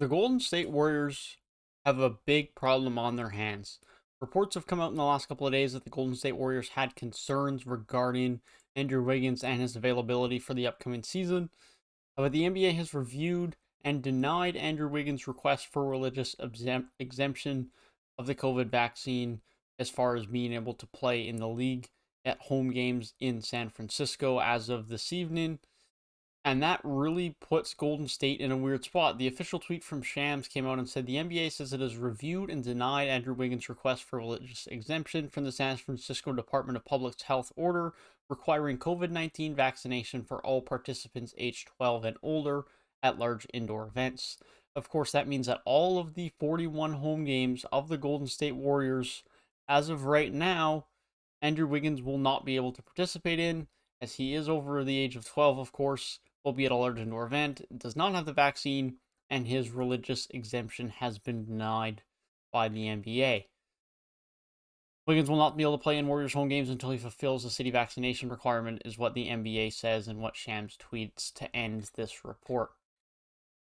The Golden State Warriors have a big problem on their hands. Reports have come out in the last couple of days that the Golden State Warriors had concerns regarding Andrew Wiggins and his availability for the upcoming season. But the NBA has reviewed and denied Andrew Wiggins' request for religious exemption of the COVID vaccine as far as being able to play in the league at home games in San Francisco as of this evening. And that really puts Golden State in a weird spot. The official tweet from Shams came out and said the NBA says it has reviewed and denied Andrew Wiggins' request for religious exemption from the San Francisco Department of Public Health order requiring COVID-19 vaccination for all participants aged 12 and older at large indoor events. Of course, that means that all of the 41 home games of the Golden State Warriors, as of right now, Andrew Wiggins will not be able to participate in, as he is over the age of 12, of course, will be at a large indoor event, does not have the vaccine, and his religious exemption has been denied by the NBA. Wiggins will not be able to play in Warriors home games until he fulfills the city vaccination requirement, is what the NBA says and what Shams tweets to end this report.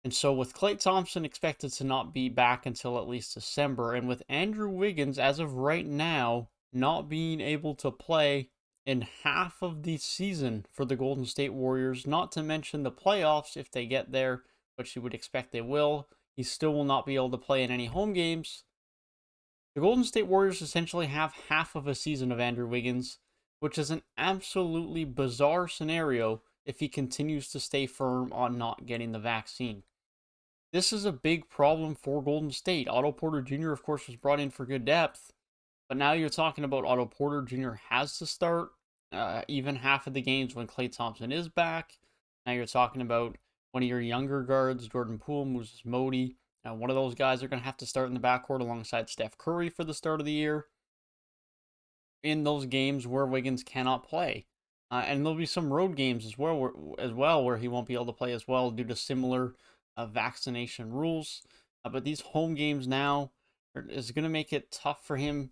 And so with Klay Thompson expected to not be back until at least December, and with Andrew Wiggins, as of right now, not being able to play in half of the season for the Golden State Warriors, not to mention the playoffs if they get there, which you would expect they will, he still will not be able to play in any home games. The Golden State Warriors essentially have half of a season of Andrew Wiggins, which is an absolutely bizarre scenario if he continues to stay firm on not getting the vaccine. This is a big problem for Golden State. Otto Porter Jr., of course, was brought in for good depth, but now you're talking about Otto Porter Jr. has to start even half of the games when Klay Thompson is back. Now you're talking about one of your younger guards, Jordan Poole, Moses Modi. One of those guys are going to have to start in the backcourt alongside Steph Curry for the start of the year in those games where Wiggins cannot play. And there'll be some road games as well where he won't be able to play as well due to similar vaccination rules. But these home games now is going to make it tough for him,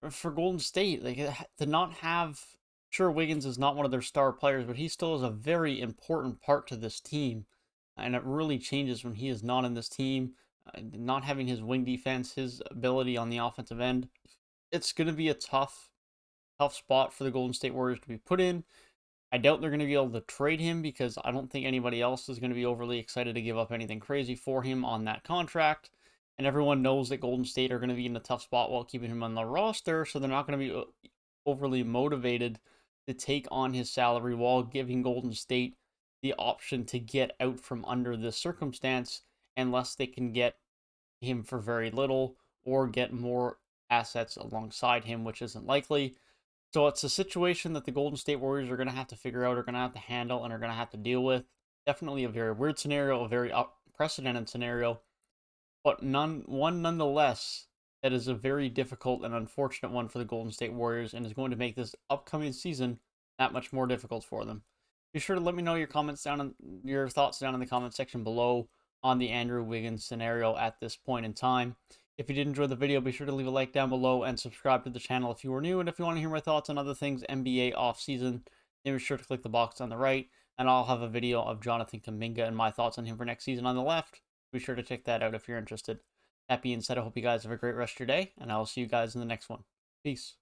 for Golden State, like to not have. Sure, Wiggins is not one of their star players, but he still is a very important part to this team, and it really changes when he is not in this team. Not having his wing defense, his ability on the offensive end, it's going to be a tough spot for the Golden State Warriors to be put in. I doubt they're going to be able to trade him because I don't think anybody else is going to be overly excited to give up anything crazy for him on that contract. And everyone knows that Golden State are going to be in a tough spot while keeping him on the roster, so they're not going to be overly motivated to take on his salary while giving Golden State the option to get out from under this circumstance unless they can get him for very little or get more assets alongside him, which isn't likely. So it's a situation that the Golden State Warriors are going to have to figure out, are going to have to handle, and are going to have to deal with. Definitely a very weird scenario, a very unprecedented scenario, but nonetheless, that is a very difficult and unfortunate one for the Golden State Warriors and is going to make this upcoming season that much more difficult for them. Be sure to let me know your thoughts down in the comment section below on the Andrew Wiggins scenario at this point in time. If you did enjoy the video, be sure to leave a like down below and subscribe to the channel if you are new. And if you want to hear my thoughts on other things NBA offseason, then be sure to click the box on the right, and I'll have a video of Jonathan Kuminga and my thoughts on him for next season on the left. Be sure to check that out if you're interested. That being said, I hope you guys have a great rest of your day, and I will see you guys in the next one. Peace.